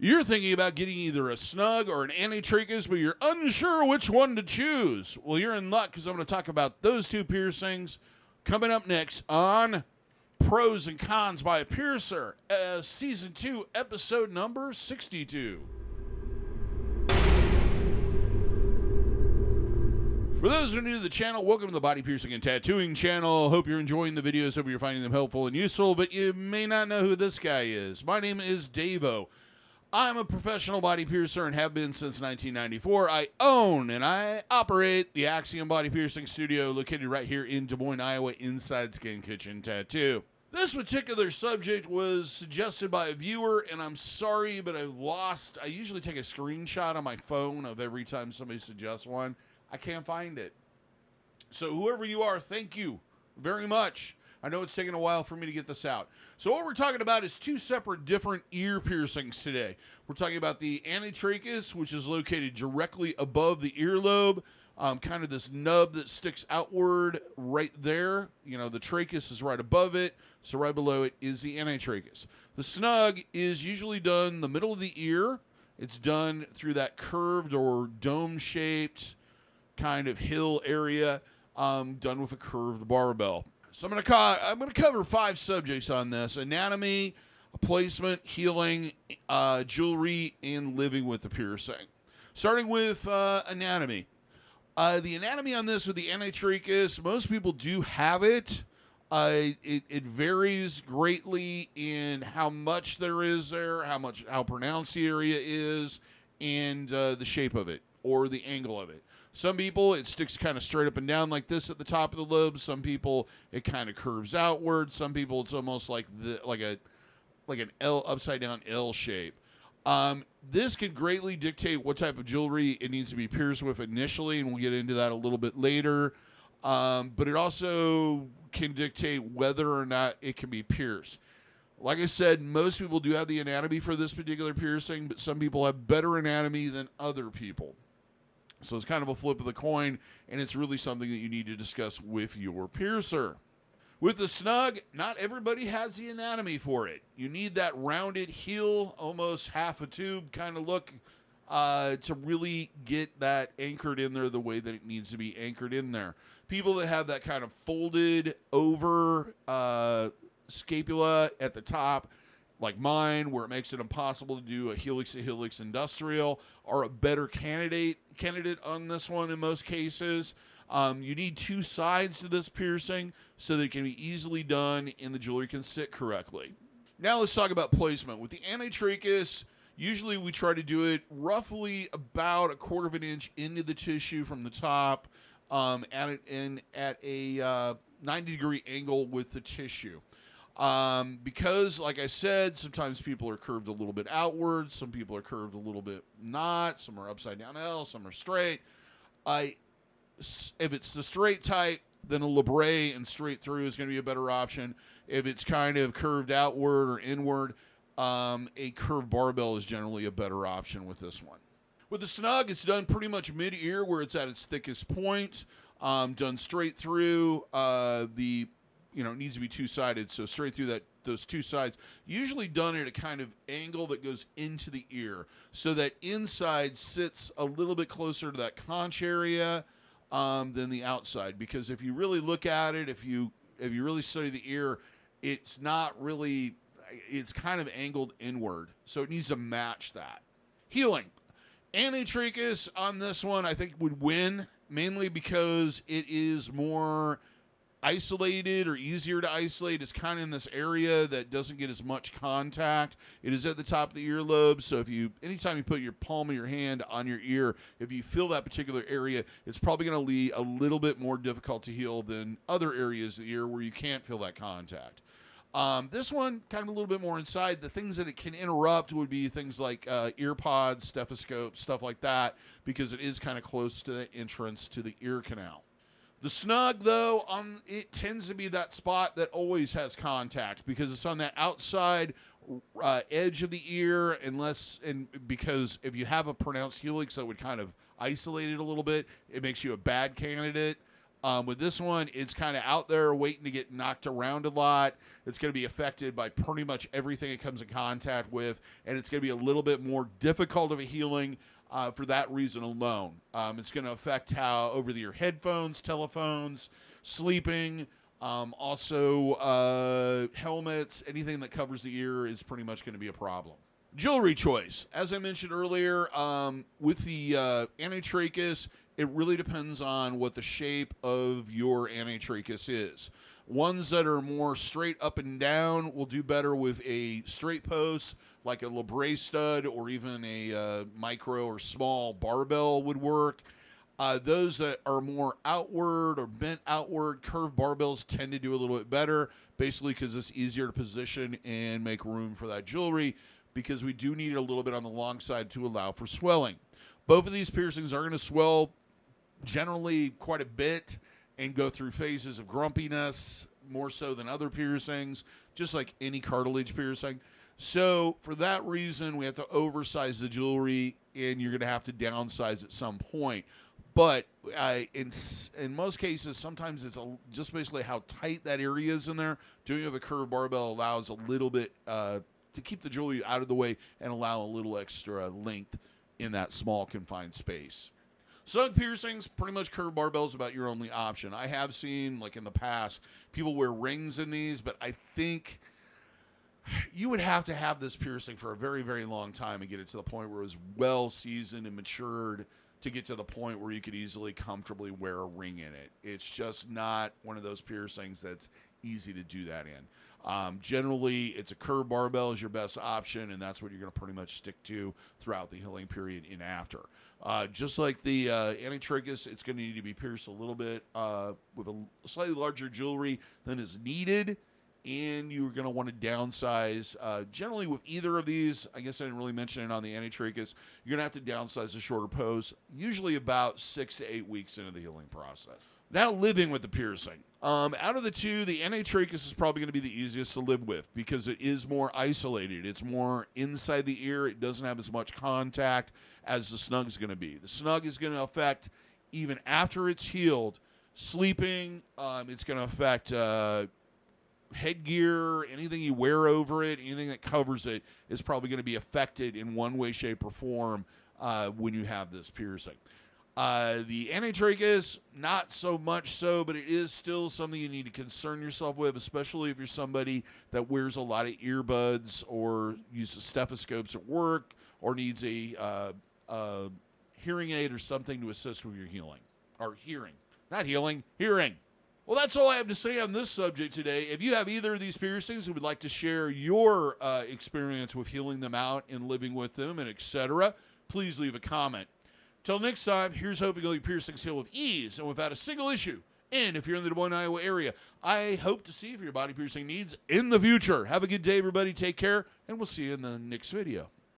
You're thinking about getting either a Snug or an Anti-Tragus, but you're unsure which one to choose. Well, you're in luck because I'm going to talk about those two piercings coming up next on Pros and Cons by a Piercer, Season 2, Episode number 62. For those who are new to the channel, welcome to the Body Piercing and Tattooing channel. Hope you're enjoying the videos. Hope you're finding them helpful and useful, but you may not know who this guy is. My name is DaVo. I'm a professional body piercer and have been since 1994. I own and I operate the Axiom Body Piercing Studio located right here in Des Moines, Iowa, inside Skin Kitchen Tattoo. This particular subject was suggested by a viewer, and I'm sorry, but I usually take a screenshot on my phone of every time somebody suggests one. I can't find it. So whoever you are, thank you very much. I know it's taken a while for me to get this out. So what we're talking about is two separate different ear piercings today. We're talking about the Anit-tragus, which is located directly above the earlobe, kind of this nub that sticks outward right there. You know, the tragus is right above it, so right below it is the Anit-tragus. The Snug is usually done in the middle of the ear. It's done through that curved or dome-shaped kind of hill area, done with a curved barbell. So I'm going to cover 5 subjects on this: anatomy, placement, healing, jewelry, and living with the piercing. Starting with anatomy. The anatomy on this with the Anit-tragus, most people do have it. It varies greatly in how much there is there, how pronounced the area is, and the shape of it or the angle of it. Some people, it sticks kind of straight up and down like this at the top of the lobe. Some people, it kind of curves outward. Some people, it's almost like an L, upside down L shape. This can greatly dictate what type of jewelry it needs to be pierced with initially, and we'll get into that a little bit later. But it also can dictate whether or not it can be pierced. Like I said, most people do have the anatomy for this particular piercing, but some people have better anatomy than other people. So it's kind of a flip of the coin, and it's really something that you need to discuss with your piercer. With the Snug, not everybody has the anatomy for it. You need that rounded heel, almost half a tube kind of look to really get that anchored in there the way that it needs to be anchored in there. People that have that kind of folded over scapula at the top, like mine, where it makes it impossible to do a helix-to-helix industrial, are a better candidate on this one in most cases. You need 2 sides to this piercing so that it can be easily done and the jewelry can sit correctly. Now let's talk about placement. With the Anit-tragus, usually we try to do it roughly about 1/4 of an inch into the tissue from the top, at a 90-degree angle with the tissue. Because, like I said, sometimes people are curved a little bit outward, some people are curved a little bit not, some are upside down L, some are straight. If it's the straight type, then a labrae and straight through is going to be a better option. If it's kind of curved outward or inward, a curved barbell is generally a better option with this one. With the Snug, it's done pretty much mid-ear where it's at its thickest point, done straight through. It needs to be 2-sided, so straight through those 2 sides. Usually done at a kind of angle that goes into the ear, so that inside sits a little bit closer to that conch area than the outside. Because if you really look at it, if you really study the ear, it's not really. It's kind of angled inward, so it needs to match that. Healing. Anit-tragus on this one, I think, would win, mainly because it is more isolated or easier to isolate. It's kind of in this area that doesn't get as much contact. It is at the top of the earlobe, so anytime you put your palm of your hand on your ear, if you feel that particular area, it's probably going to be a little bit more difficult to heal than other areas of the ear where you can't feel that contact. This one, kind of a little bit more inside. The things that it can interrupt would be things like ear pods, stethoscopes, stuff like that, because it is kind of close to the entrance to the ear canal. The Snug, though, it tends to be that spot that always has contact because it's on that outside edge of the ear, because if you have a pronounced helix that would kind of isolate it a little bit, it makes you a bad candidate. With this one, it's kind of out there waiting to get knocked around a lot. It's going to be affected by pretty much everything it comes in contact with, and it's going to be a little bit more difficult of a healing for that reason alone. It's going to affect how over-the-ear headphones, telephones, sleeping, also helmets, anything that covers the ear is pretty much going to be a problem. Jewelry choice. As I mentioned earlier, with the Anit-tragus, it really depends on what the shape of your Anit-tragus is. Ones that are more straight up and down will do better with a straight post, like a labre stud, or even a micro or small barbell would work. Those that are more outward or bent outward, curved barbells tend to do a little bit better, basically because it's easier to position and make room for that jewelry, because we do need it a little bit on the long side to allow for swelling. Both of these piercings are going to swell generally quite a bit and go through phases of grumpiness, more so than other piercings, just like any cartilage piercing. So for that reason, we have to oversize the jewelry, and you're going to have to downsize at some point. But in most cases, sometimes it's just basically how tight that area is in there. Doing it with a curved barbell allows a little bit to keep the jewelry out of the way and allow a little extra length in that small confined space. Snug piercings, pretty much curved barbells about your only option. I have seen, like in the past, people wear rings in these, but I think you would have to have this piercing for a very, very long time and get it to the point where it was well seasoned and matured to get to the point where you could easily, comfortably wear a ring in it. It's just not one of those piercings that's easy to do that in. Generally, it's a curved barbell is your best option, and that's what you're going to pretty much stick to throughout the healing period and after. Just like the Anti-Tragus, it's going to need to be pierced a little bit with a slightly larger jewelry than is needed, and you're going to want to downsize. Generally, with either of these, I guess I didn't really mention it on the Anti-Tragus, you're going to have to downsize the shorter pose, usually about 6 to 8 weeks into the healing process. Now, living with the piercing. Out of the two, the Anti-Tragus is probably going to be the easiest to live with because it is more isolated. It's more inside the ear. It doesn't have as much contact as the Snug is going to be. The Snug is going to affect, even after it's healed, sleeping. It's going to affect headgear, anything you wear over it, anything that covers it is probably going to be affected in one way, shape, or form when you have this piercing. The Anti-Tragus, not so much so, but it is still something you need to concern yourself with, especially if you're somebody that wears a lot of earbuds or uses stethoscopes at work or needs a hearing aid or something to assist with your healing. Or hearing. Not healing, hearing. Well, that's all I have to say on this subject today. If you have either of these piercings and would like to share your experience with healing them out and living with them and etc., please leave a comment. Till next time, here's hoping all your piercings heal with ease and without a single issue. And if you're in the Des Moines, Iowa area, I hope to see you for your body piercing needs in the future. Have a good day, everybody. Take care, and we'll see you in the next video.